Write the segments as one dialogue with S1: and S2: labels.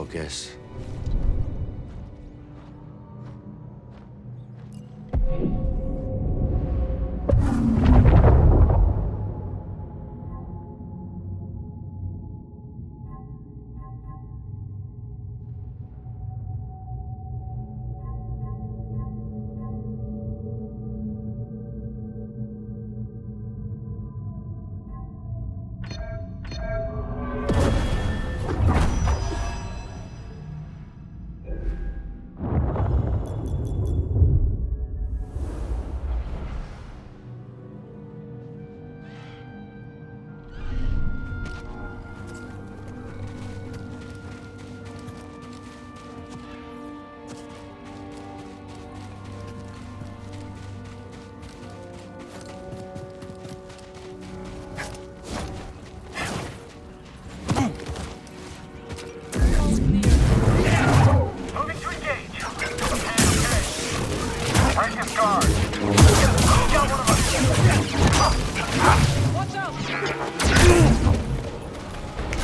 S1: focus.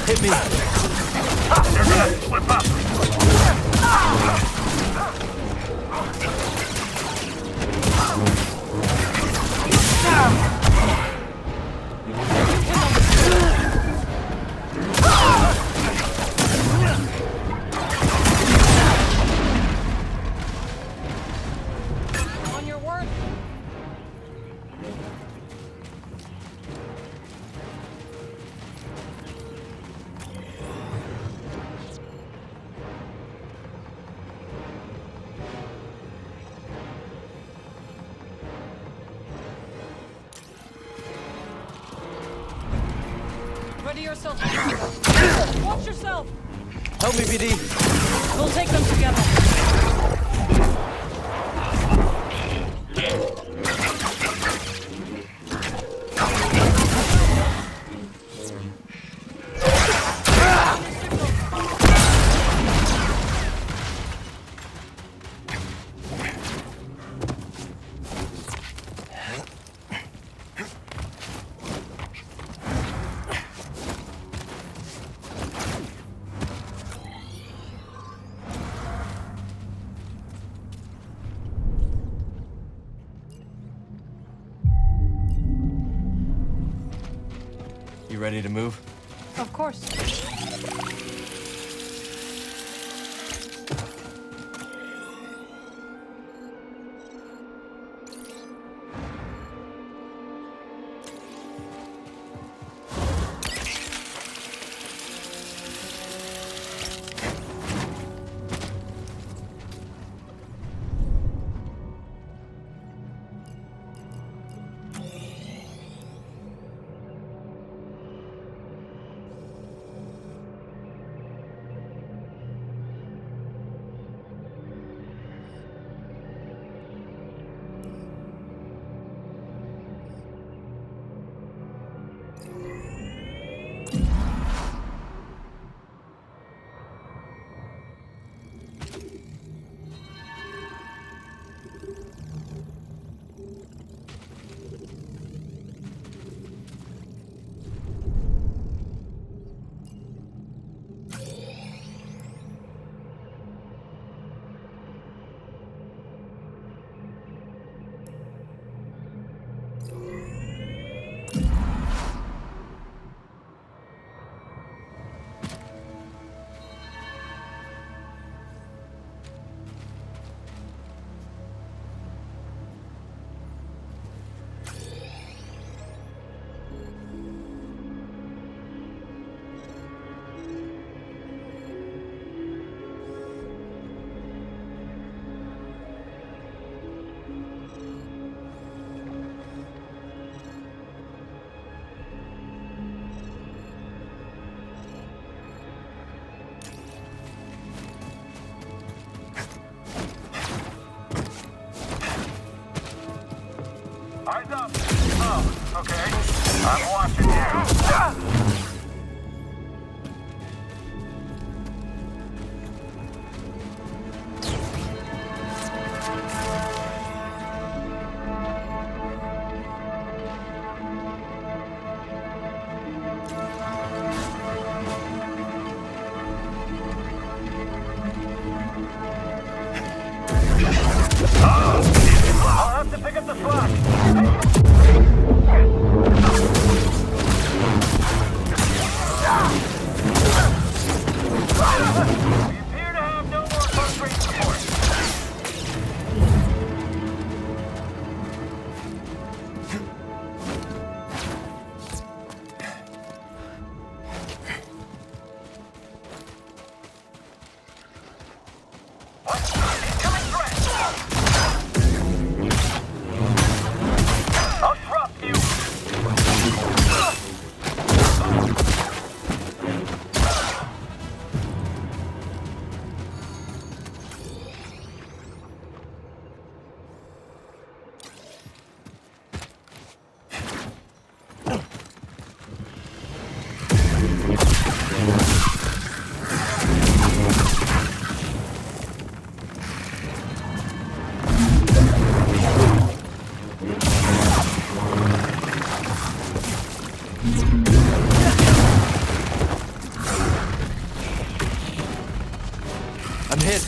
S2: Hit me!
S3: They're gonna slip up!
S4: On your word. Ready yourself. Watch yourself.
S2: Help me, BD!
S4: We'll take them together.
S2: You ready to move?
S4: Of course.
S3: Eyes up! Oh, okay. I'm watching you. the slot. We appear to have no more first rate support. What? Incoming threat! I'll drop you!
S2: I'm hit.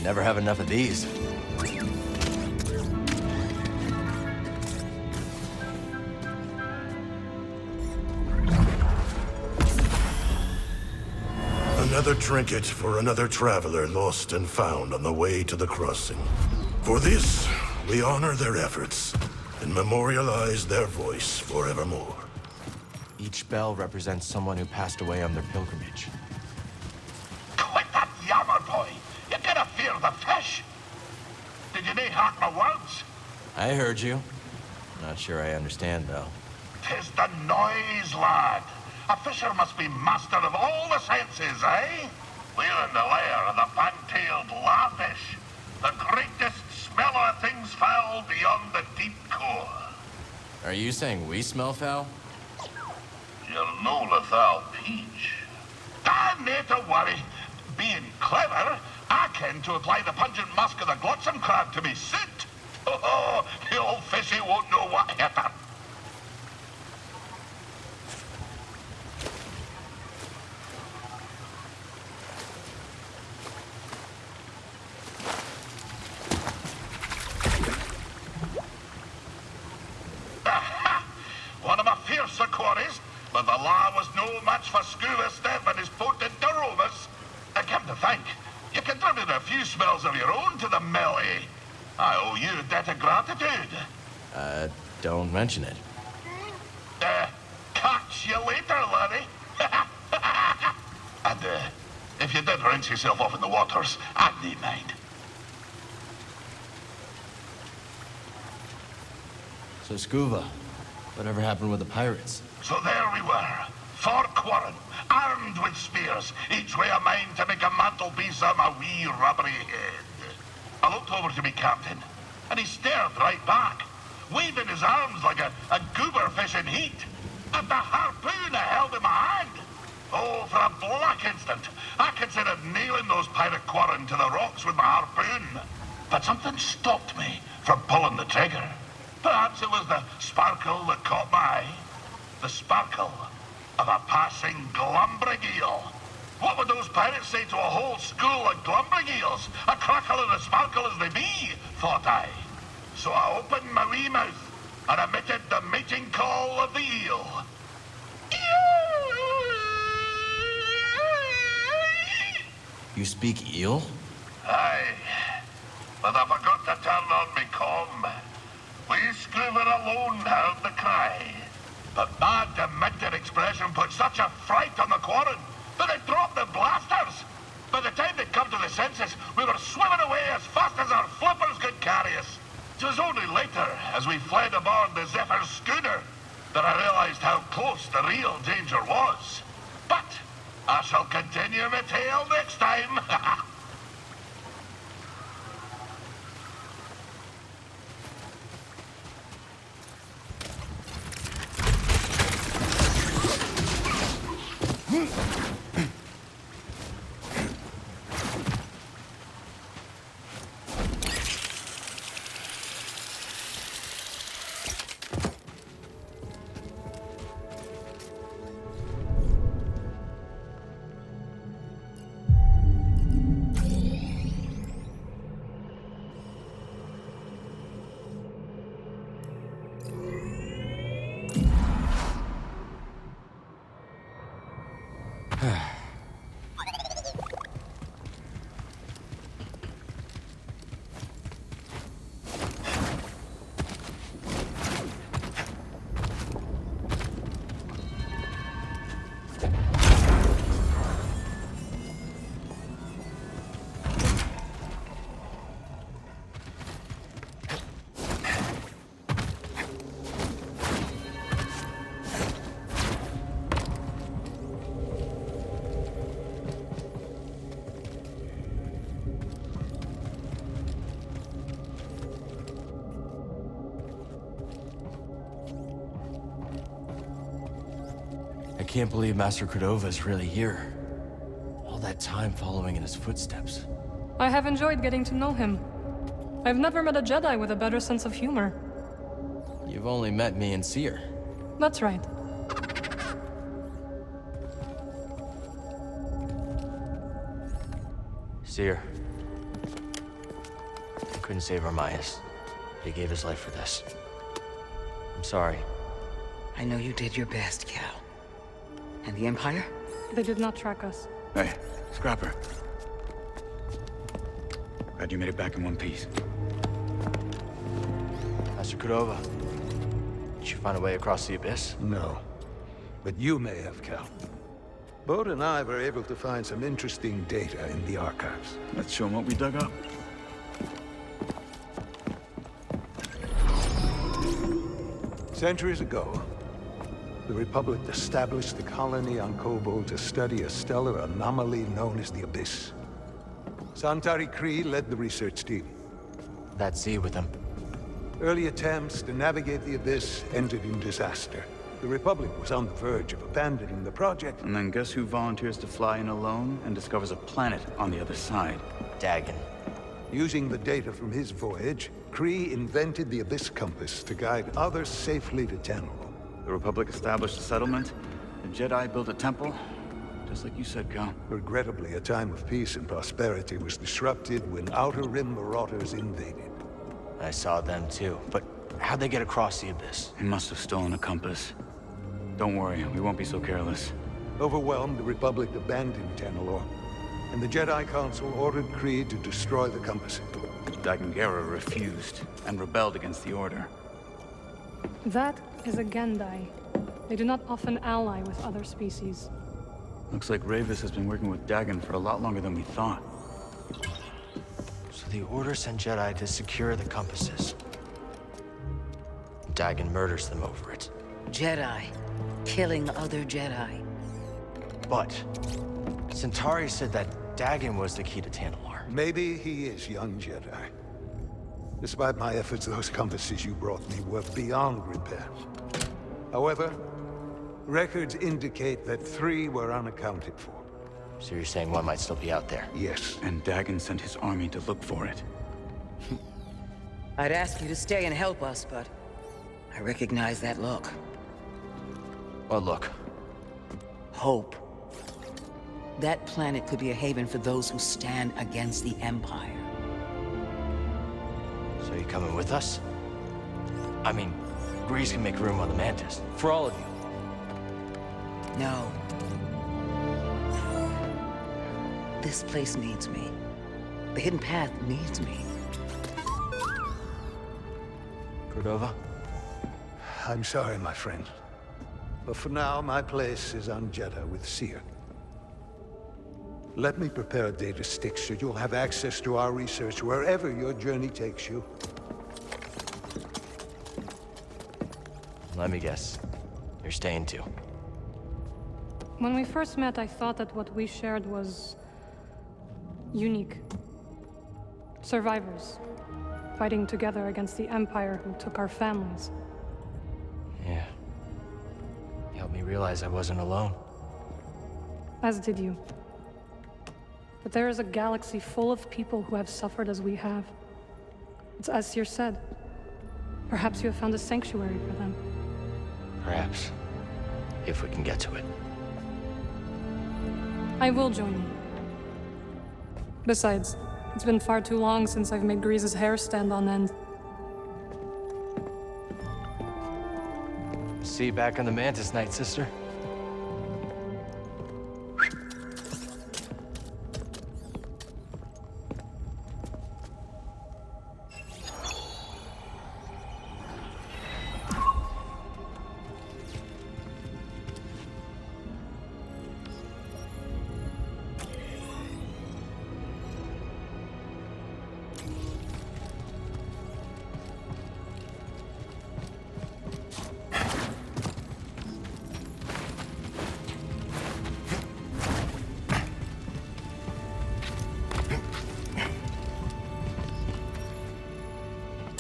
S2: Never have enough of these.
S1: Another Another trinket for another traveler lost and found on the way to the crossing. For this, we honor their efforts and memorialize their voice forevermore.
S2: Each bell represents someone who passed away on their pilgrimage.
S5: Quit that yammer, boy. You gotta fear the fish. Did you nae heart my words?
S2: I heard you. Not sure I understand, though.
S5: 'Tis the noise, lad. A fisher must be master of all the senses, eh? We're in the lair of the fan-tailed larfish. The greatest smeller of things foul beyond the deep core.
S2: Are you saying we smell foul?
S5: You're no lethal peach. Nae to worry. Being clever, I ken to apply the pungent musk of the glotsome crab to me suit. Oh, the old fishy won't know what hit her. One of my fiercer quarries, but the law was no match for Scuba Steph and his potent Duromus. I come to think, you contributed a few spells of your own to the melee. I owe you a debt of gratitude.
S2: Don't mention it.
S5: Catch you later, laddie. And, if you did rinse yourself off in the waters, I'd need mind.
S2: So, Scuba, whatever happened with the pirates?
S5: So there we were, 4 quarren, armed with spears, each way a mind to make a mantelpiece of my wee rubbery head. I looked over to me captain, and he stared right back, waving his arms like a goober fish in heat. And the harpoon I held in my hand. Oh, for a black instant, I considered nailing those pirate quarren to the rocks with my harpoon. But something stopped me from pulling the trigger. Perhaps it was the sparkle that caught my eye. The sparkle of a passing glumbrig eel. What would those pirates say to a whole school of glumbrig eels? A crackle and a sparkle as they be, thought I. So I opened my wee mouth and emitted the mating call of the eel.
S2: You speak eel?
S5: Aye, but I forgot to turn on me comm. We Scuba alone heard the cry. But my demented expression put such a fright on the quarren that they dropped the blasters. By the time they'd come to the senses, we were swimming away as fast as our flippers could carry us. It was only later, as we fled aboard the Zephyr's schooner, that I realized how close the real danger was. But I shall continue my tale next time.
S2: I can't believe Master Cordova's really here. All that time following in his footsteps.
S4: I have enjoyed getting to know him. I've never met a Jedi with a better sense of humor.
S2: You've only met me and Seer.
S4: That's right.
S2: Seer. Couldn't save Armias. He gave his life for this. I'm sorry.
S6: I know you did your best, Cal. And the Empire?
S4: They did not track us.
S6: Hey, Scrapper. Glad you made it back in one piece.
S2: Master Cordova, did you find a way across the abyss?
S7: No. But you may have, Cal. Bode and I were able to find some interesting data in the archives.
S6: Let's show them what we dug up.
S7: Centuries ago, the Republic established a colony on Kobold to study a stellar anomaly known as the Abyss. Santari Khri led the research team.
S2: That Z with him.
S7: Early attempts to navigate the Abyss ended in disaster. The Republic was on the verge of abandoning the project.
S6: And then guess who volunteers to fly in alone and discovers a planet on the other side?
S2: Dagon.
S7: Using the data from his voyage, Khri invented the Abyss Compass to guide others safely to Tenel.
S6: The Republic established a settlement. The Jedi built a temple. Just like you said, Cal.
S7: Regrettably, a time of peace and prosperity was disrupted when Outer Rim marauders invaded.
S2: I saw them too, but how'd they get across the abyss?
S6: He must have stolen a compass. Don't worry, we won't be so careless.
S7: Overwhelmed, the Republic abandoned Tenelor, and the Jedi Council ordered Khri to destroy the compass.
S6: Dagon Gera refused and rebelled against the Order.
S4: That is a Gendai. They do not often ally with other species.
S6: Looks like Ravis has been working with Dagon for a lot longer than we thought.
S2: So the Order sent Jedi to secure the compasses. Dagon murders them over it.
S8: Jedi. Killing other Jedi.
S2: But Centauri said that Dagon was the key to Tantalor.
S7: Maybe he is, young Jedi. Despite my efforts, those compasses you brought me were beyond repair. However, records indicate that 3 were unaccounted for.
S2: So you're saying one might still be out there?
S7: Yes.
S6: And Dagon sent his army to look for it.
S8: I'd ask you to stay and help us, but I recognize that look.
S2: Well, look.
S8: Hope. That planet could be a haven for those who stand against the Empire.
S2: So you coming with us? I mean, Grease can make room on the Mantis. For all of you.
S8: No. This place needs me. The Hidden Path needs me.
S2: Cordova?
S7: I'm sorry, my friend. But for now, my place is on Jeddah with Seer. Let me prepare a data stick so you'll have access to our research wherever your journey takes you.
S2: Let me guess. You're staying too.
S4: When we first met, I thought that what we shared was unique. Survivors, fighting together against the Empire who took our families.
S2: Yeah. You helped me realize I wasn't alone.
S4: As did you. But there is a galaxy full of people who have suffered as we have. It's as Seer said. Perhaps you have found a sanctuary for them.
S2: Perhaps. If we can get to it.
S4: I will join you. Besides, it's been far too long since I've made Grease's hair stand on end.
S2: See you back on the Mantis, Night Sister.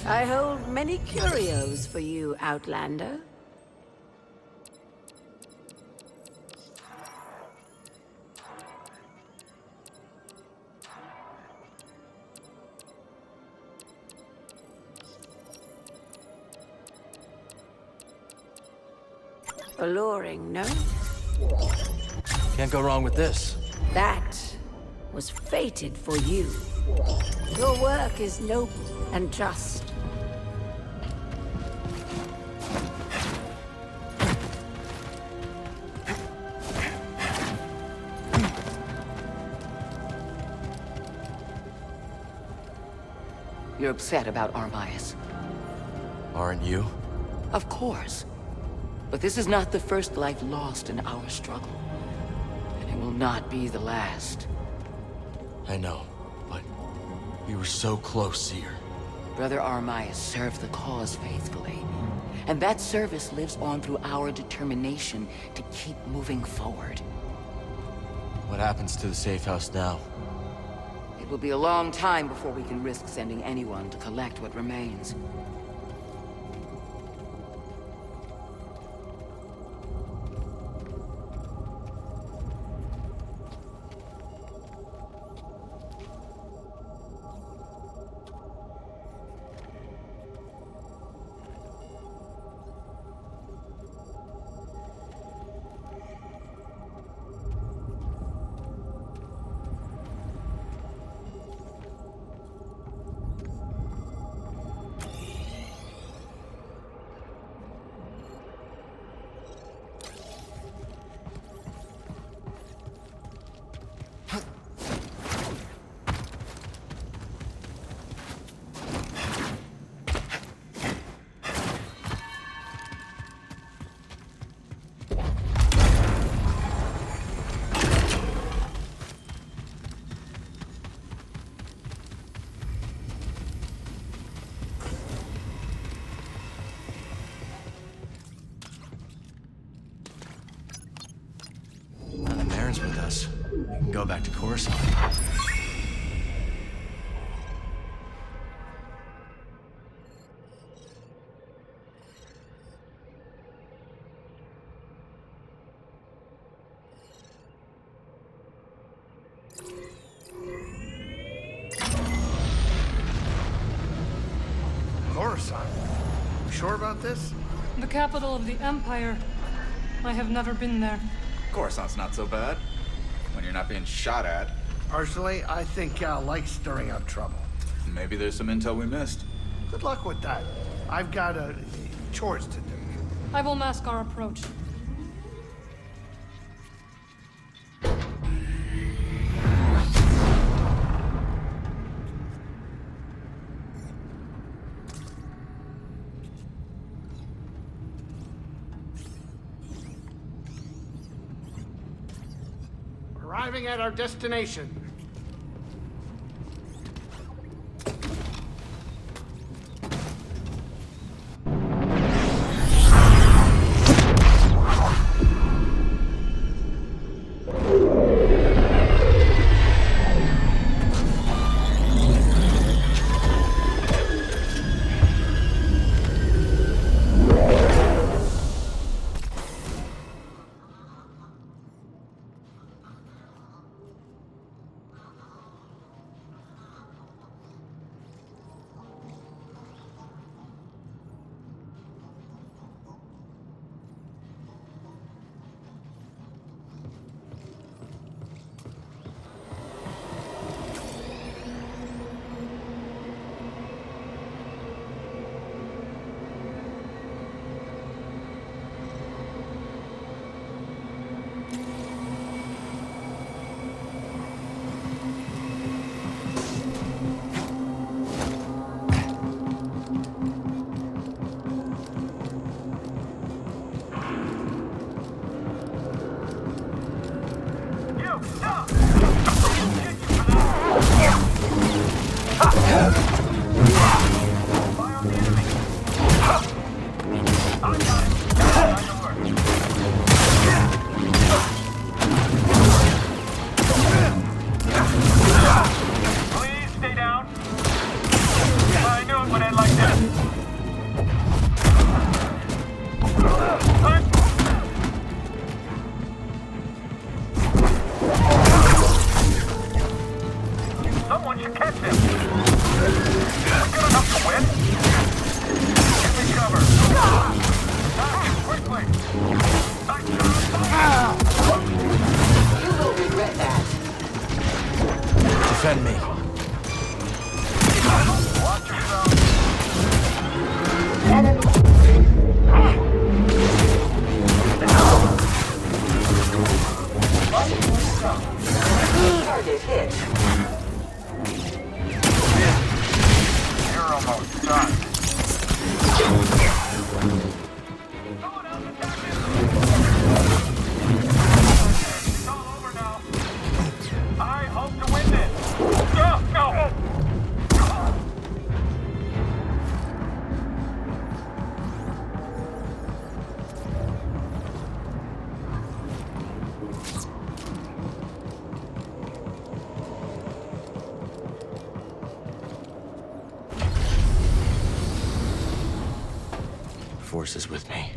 S9: I hold many curios for you, Outlander. Alluring, no?
S2: Can't go wrong with this.
S9: That was fated for you. Your work is noble and just.
S8: you're upset about Armias.
S2: Aren't you?
S8: Of course. But this is not the first life lost in our struggle. And it will not be the last.
S2: I know, but we were so close, Seer.
S8: Brother Armias served the cause faithfully. And that service lives on through our determination to keep moving forward.
S2: What happens to the safe house now?
S8: It will be a long time before we can risk sending anyone to collect what remains.
S2: With us. We can go back to Coruscant.
S10: Coruscant? You sure about this?
S4: The capital of the Empire. I have never been there.
S6: Coruscant's not so bad. When you're not being shot at.
S10: Personally, I think Cal likes stirring up trouble.
S6: Maybe there's some intel we missed.
S10: Good luck with that. I've got chores to do.
S4: I will mask our approach.
S10: Arriving at our destination.
S2: Defend me.
S3: Target hit. You're
S2: Force is with me.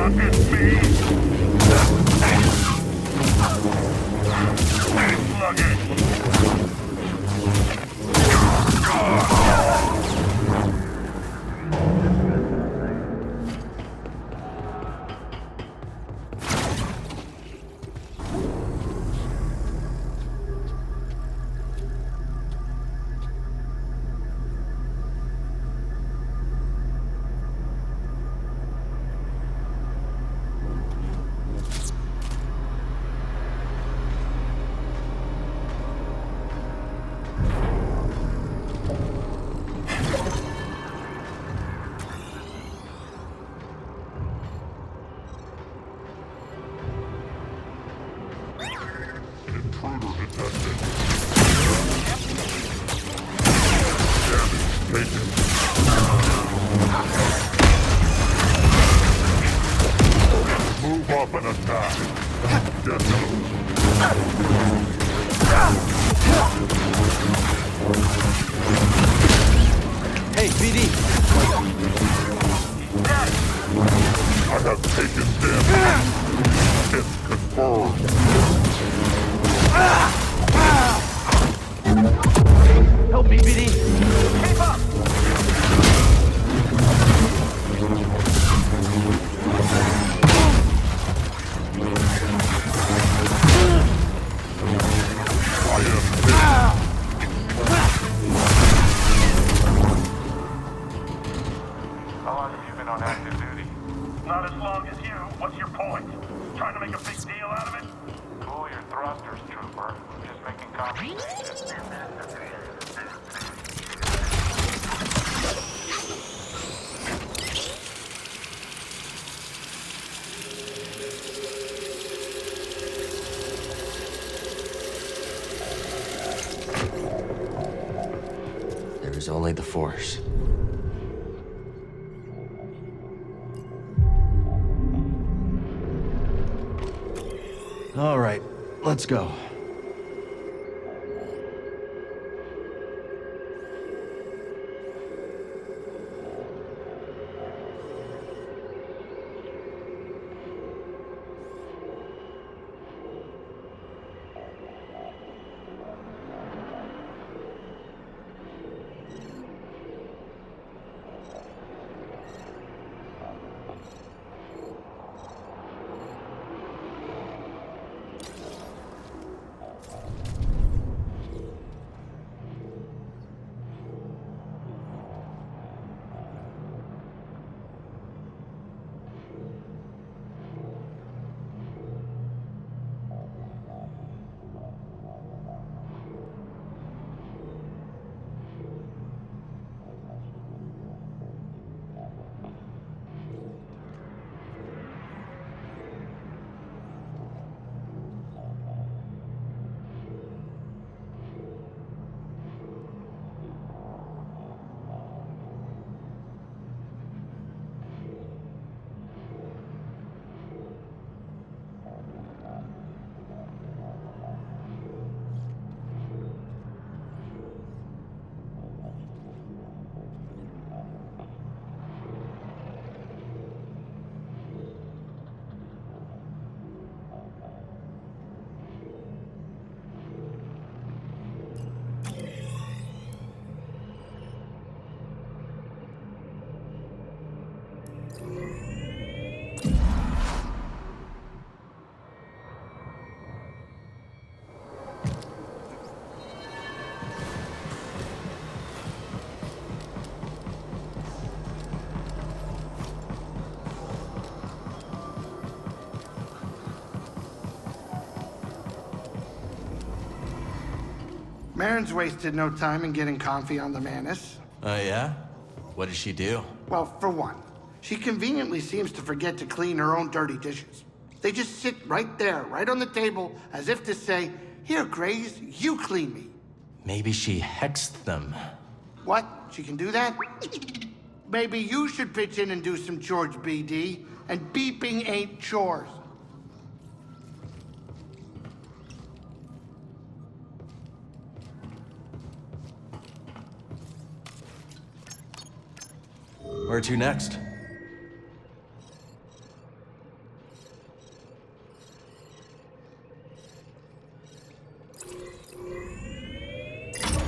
S5: Damage taken.
S2: Hey, BD!
S5: I have taken them. It's confirmed.
S2: Help me, BD!
S3: Keep up!
S11: How long have you been on active duty?
S3: Not as long as you. What's your point? Trying to make a big deal out of it?
S11: Cool your thrusters, trooper. Just making copies.
S2: There is only the Force. All right, let's go.
S10: Marin's wasted no time in getting comfy on the Manus.
S2: Oh, yeah? What did she do?
S10: Well, for one, she conveniently seems to forget to clean her own dirty dishes. They just sit right there, right on the table, as if to say, "Here, Grace, you clean me."
S2: Maybe she hexed them.
S10: What? She can do that? Maybe you should pitch in and do some chores, BD. And beeping ain't chores.
S2: Where to next?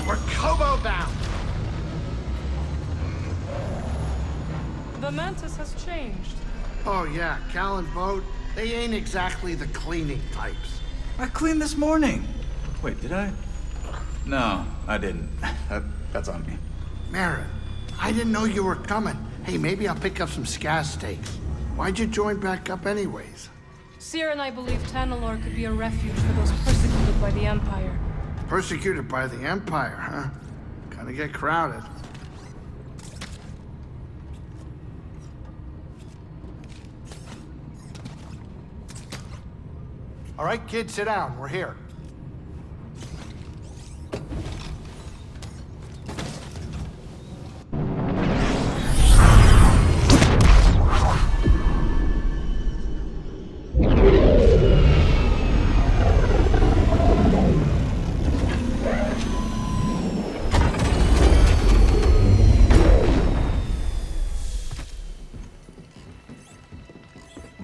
S10: We're Kobo bound.
S4: The Mantis has changed.
S10: Oh yeah, Cal and Bode, they ain't exactly the cleaning types.
S6: I cleaned this morning. Wait, did I? No, I didn't. That's on me.
S10: Marin, I didn't know you were coming. Hey, maybe I'll pick up some scaz steaks. Why'd you join back up anyways?
S4: Seer and I believe Tanalor could be a refuge for those persecuted by the Empire.
S10: Persecuted by the Empire, huh? Gonna get crowded. All right, kids, sit down. We're here.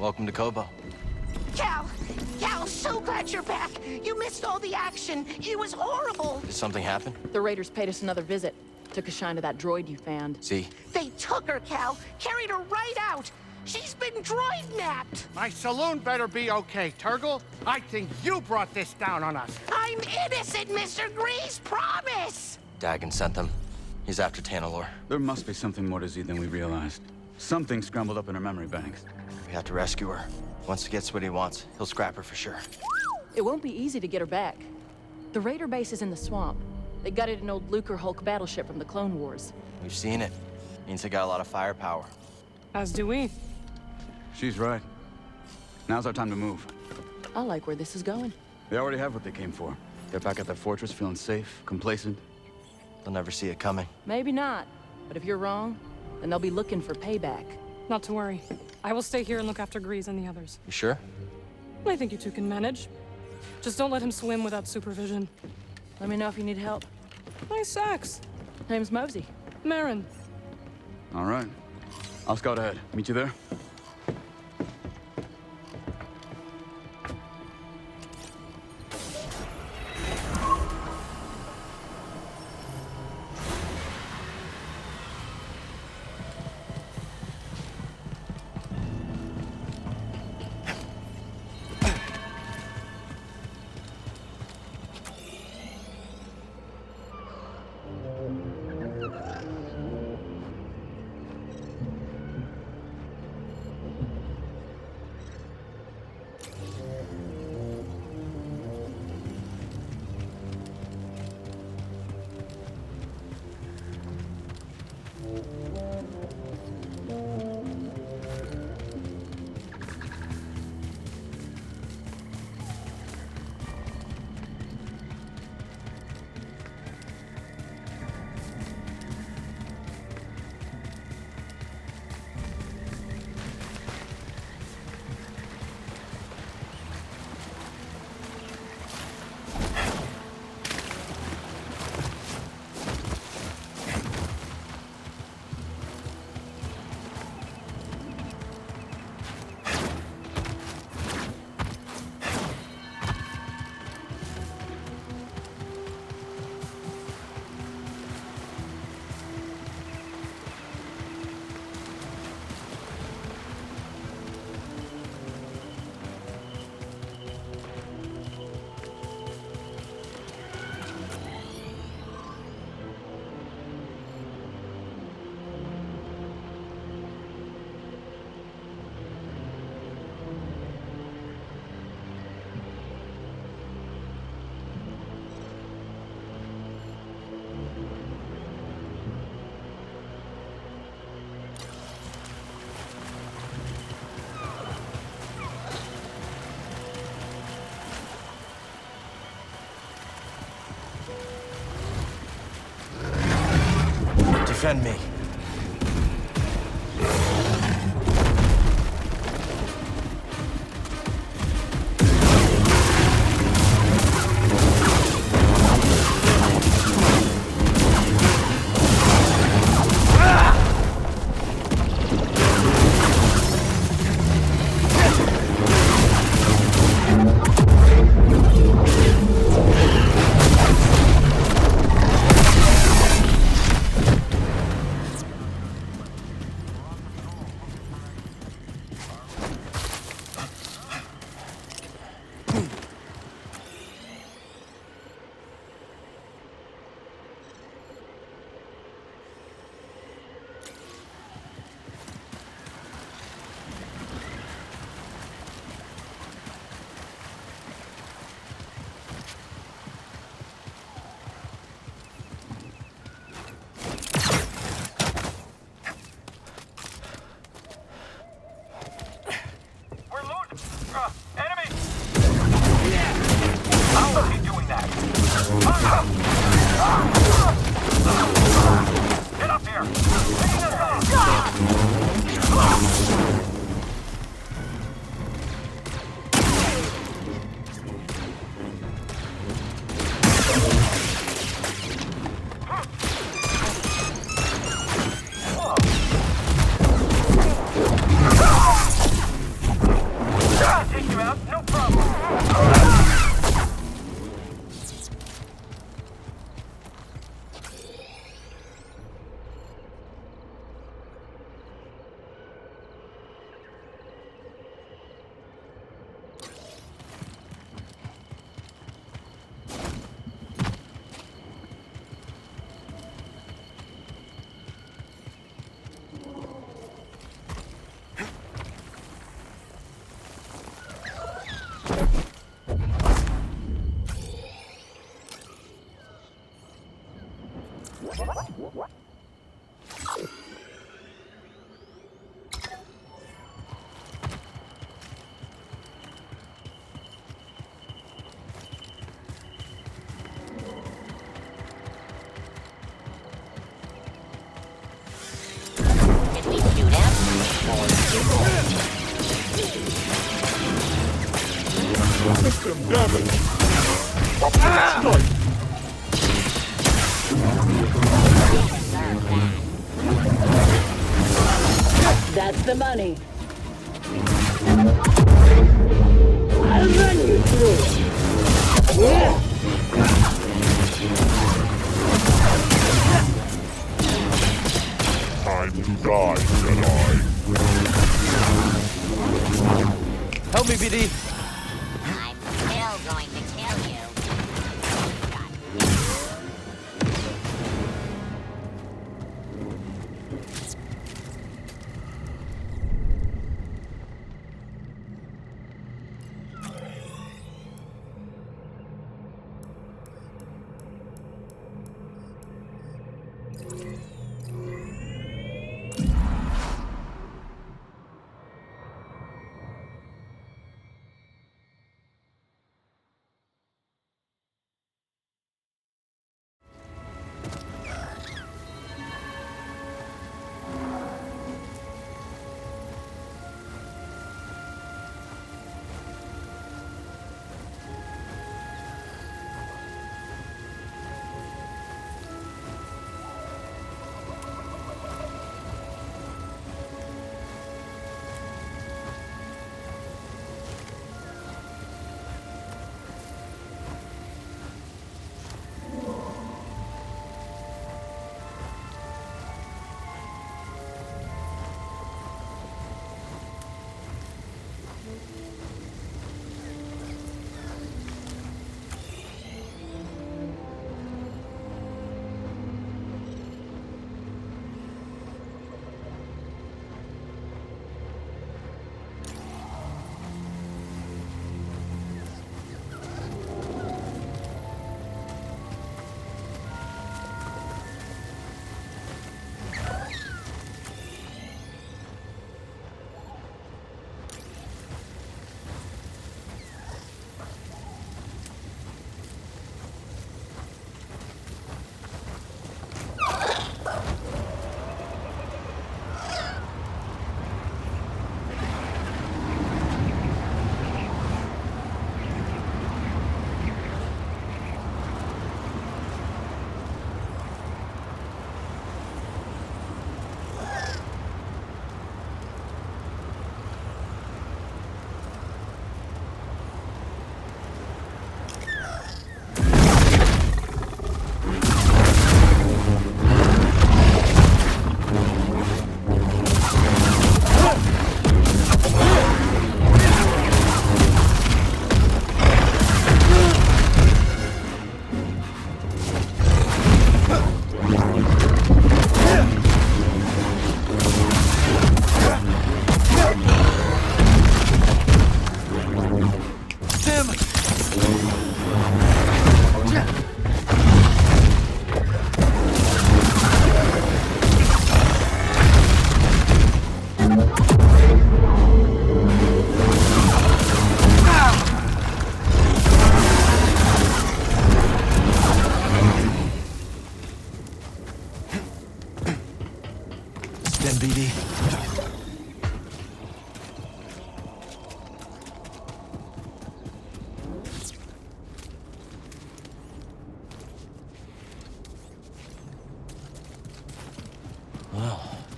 S2: Welcome to Kobo.
S12: Cal, so glad you're back. You missed all the action. It was horrible.
S2: Did something happen?
S13: The Raiders paid us another visit. Took a shine to that droid you found.
S2: See?
S12: They took her, Cal. Carried her right out. She's been droid-napped.
S14: My saloon better be okay, Turgle. I think you brought this down on us.
S12: I'm innocent, Mr. Grease, promise!
S2: Dagon sent them. He's after Tanalor.
S6: There must be something more to Z than we realized. Something scrambled up in her memory banks.
S2: We have to rescue her. Once he gets what he wants, he'll scrap her for sure.
S13: It won't be easy to get her back. The Raider base is in the swamp. They gutted an old Lucre Hulk battleship from the Clone Wars.
S2: We've seen it. Means they got a lot of firepower.
S4: As do we.
S6: She's right. Now's our time to move.
S13: I like where this is going.
S6: They already have what they came for. They're back at their fortress feeling safe, complacent.
S2: They'll never see it coming.
S13: Maybe not. But if you're wrong, then they'll be looking for payback.
S4: Not to worry. I will stay here and look after Grease and the others.
S2: You sure?
S4: I think you two can manage. Just don't let him swim without supervision.
S13: Let me know if you need help.
S4: Nice axe.
S13: Name's Mosey.
S4: Marin.
S6: All right. I'll scout ahead. Meet you there?
S2: Defend me.
S1: System damage.
S9: That's the money. I'll run you through. Yeah.
S1: Time to die, Jedi.
S2: Help me, BD.
S15: I'm still going to kill you.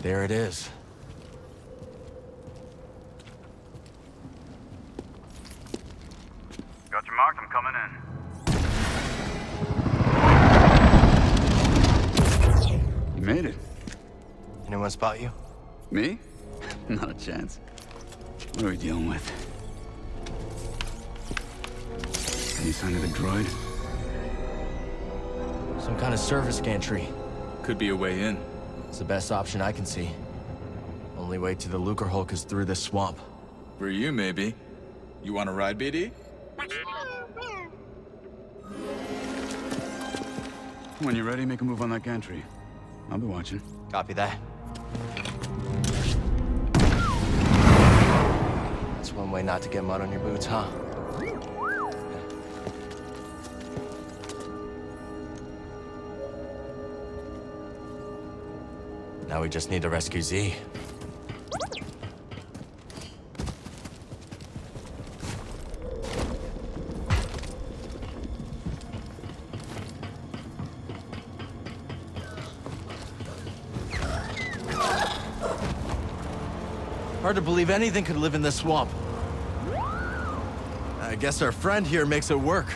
S2: There it is.
S6: Got your mark, I'm coming in. You made it.
S2: Anyone spot you?
S6: Me? Not a chance. What are we dealing with? Any sign of the droid?
S2: Some kind of service gantry.
S16: Could be a way in.
S2: It's the best option I can see. Only way to the Lucre Hulk is through this swamp.
S16: For you, maybe. You want to ride, BD?
S6: When you're ready, make a move on that gantry. I'll be watching.
S2: Copy that. That's one way not to get mud on your boots, huh? Now we just need to rescue Z. Hard to believe anything could live in this swamp. I guess our friend here makes it work.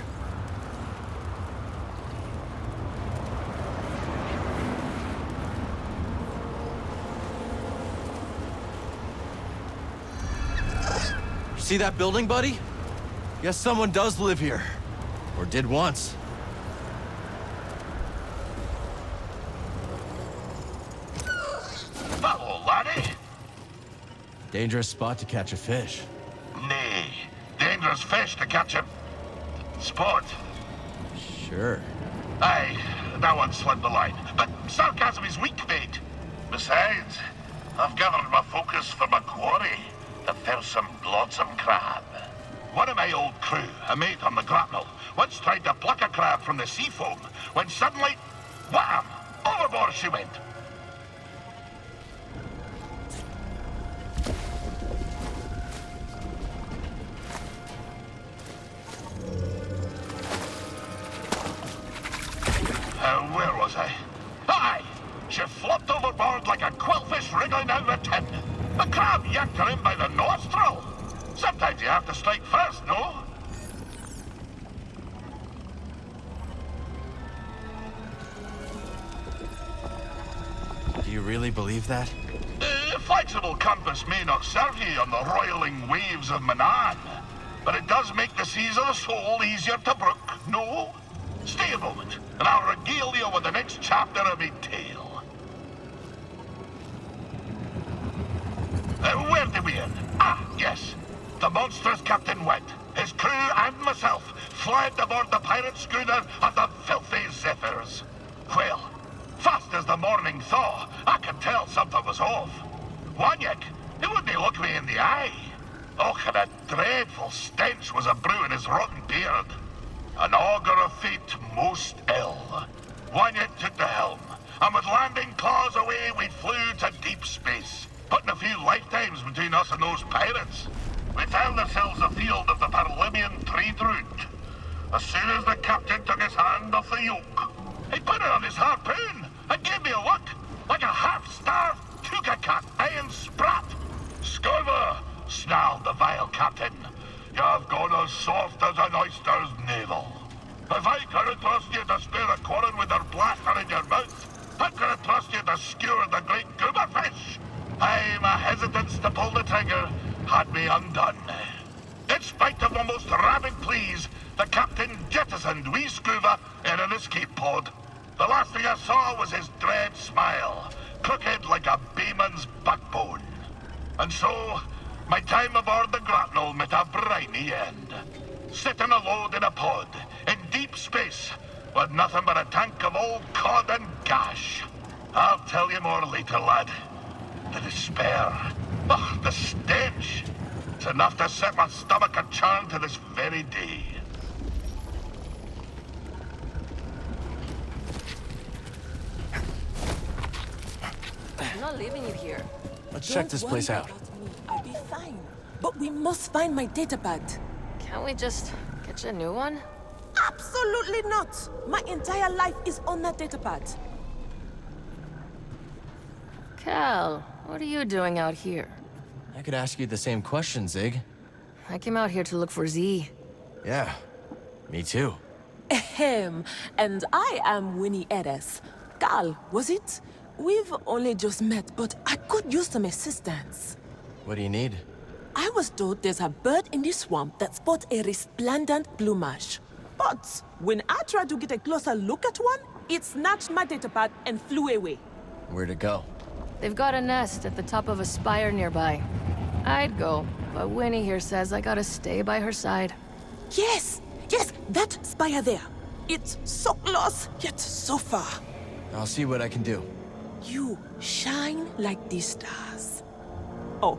S2: See that building, buddy? Guess someone does live here. Or did once.
S5: Hello, laddie.
S2: Dangerous spot to catch a fish.
S5: Nay, dangerous fish to catch a sport.
S2: Sure.
S5: Aye, that one slipped the line. But sarcasm is weak, mate. Besides, I've gathered my focus for my quarry, the fearsome blodsome crab. One of my old crew, a mate on the grapnel, once tried to pluck a crab from the sea foam, when suddenly, wham! Overboard she went. Where was I? Aye! She flopped overboard like a quillfish wriggling out of a tin. The crab yanked her in by the nostril. Sometimes you have to strike first, no?
S2: Do you really believe that?
S5: Flexible compass may not serve you on the roiling waves of Manan, but it does make the seas of the soul easier to brook, no? Stay a moment, and I'll regale you with the next chapter of my tale. Where did we end? Ah, yes. The monstrous Captain went. His crew and myself fled aboard the pirate schooner of the filthy Zephyrs. Well, fast as the morning thaw, I could tell something was off. Wanyek, he wouldn't look me in the eye. Oh, and a dreadful stench was a-brewing his rotten beard. An augur of fate most ill. Wanyek took the helm, and with landing claws away, we flew to deep space, putting a few lifetimes between us and those pirates. We found ourselves afield of the Parlymian trade route. As soon as the captain took his hand off the yoke, he put it on his harpoon and gave me a look, like a half-starved tuka-cat iron sprat. Scorver, snarled the vile captain. You've gone as soft as an oyster's navel. If I couldn't trust you to spare a quarren with her blaster in your mouth, how could I trust you to skewer the great gooberfish? Aye, my hesitance to pull the trigger had me undone. In spite of my most rabid pleas, the captain jettisoned wee Scuba in an escape pod. The last thing I saw was his dread smile, crooked like a bayman's backbone. And so, my time aboard the grapnel met a briny end. Sitting alone in a pod, in deep space, with nothing but a tank of old cod and gash. I'll tell you more later, lad. The despair. Oh, the stench. It's enough to set my stomach a-churn to this very day.
S13: I'm not leaving you here.
S2: Let's check this place out.
S17: I'll be fine. But we must find my datapad.
S13: Can't we just get you a new one?
S17: Absolutely not! My entire life is on that datapad.
S13: Cal, what are you doing out here?
S2: I could ask you the same question, Zig.
S13: I came out here to look for Z.
S2: Yeah, me too.
S17: Ahem. And I am Winnie Eres. Cal, was it? We've only just met, but I could use some assistance.
S2: What do you need?
S17: I was told there's a bird in the swamp that spots a resplendent plumage. But when I tried to get a closer look at one, it snatched my datapad and flew away.
S2: Where'd it go?
S13: They've got a nest at the top of a spire nearby. I'd go, but Winnie here says I gotta stay by her side.
S17: Yes! Yes, that spire there. It's so close, yet so far.
S2: I'll see what I can do.
S17: You shine like the stars. Oh,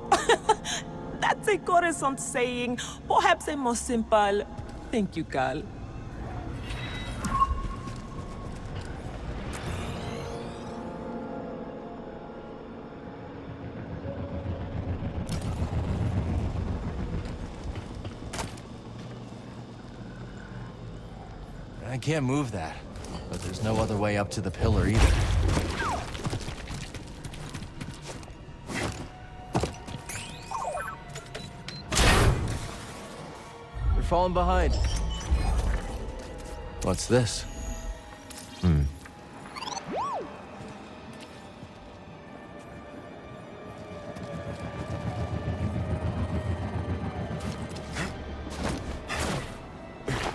S17: that's a Coruscant saying, perhaps a more simple. Thank you, Cal.
S2: I can't move that, but there's no other way up to the pillar either. falling behind. What's this?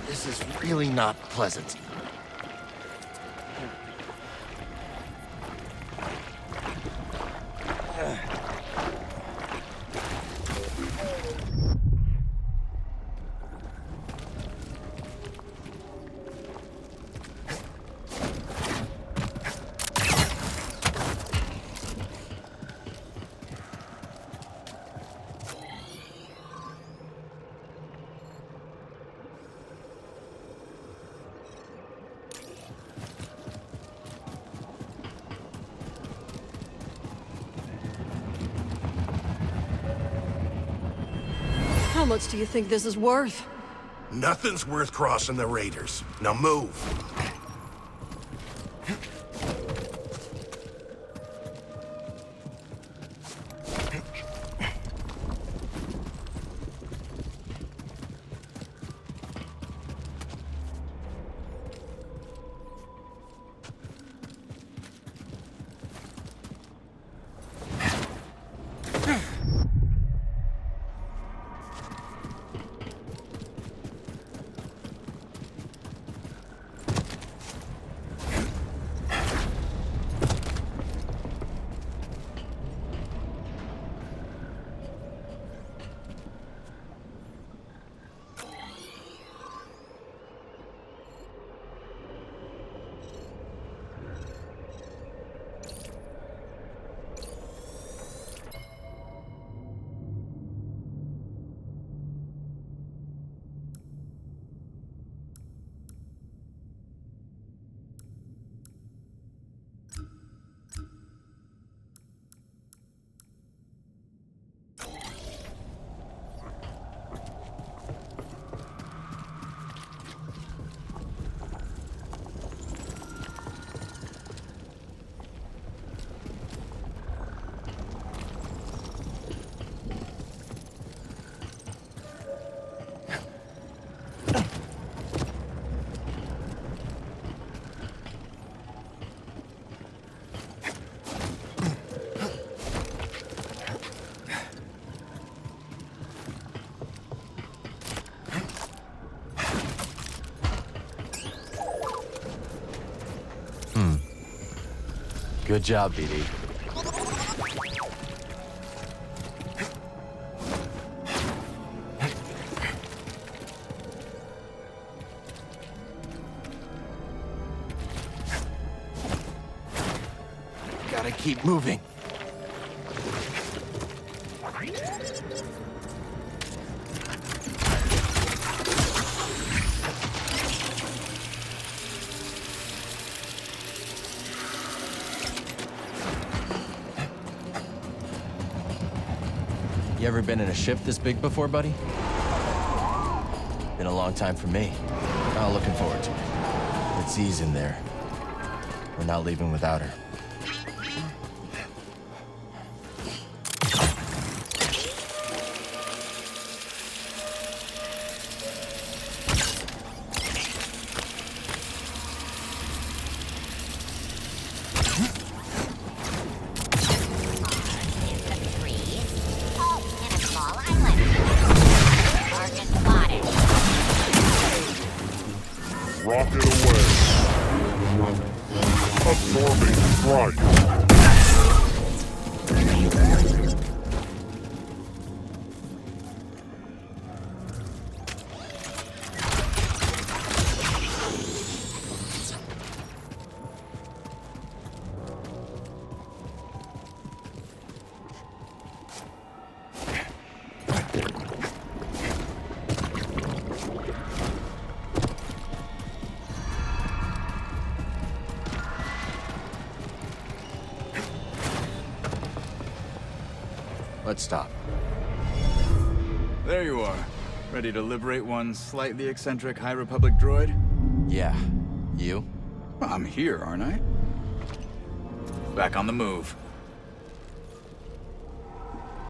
S2: This is really not pleasant.
S4: How much do you think this is worth?
S1: Nothing's worth crossing the Raiders. Now move.
S2: Good job, BD. Gotta keep moving. You ever been in a ship this big before, buddy? Been a long time for me. Oh, looking forward to it. It's Z's in there. We're not leaving without her.
S18: Rocket away. Absorbing strike.
S2: Let's stop.
S16: There you are. Ready to liberate one slightly eccentric High Republic droid?
S2: Yeah. You?
S16: Well, I'm here, aren't I? Back on the move.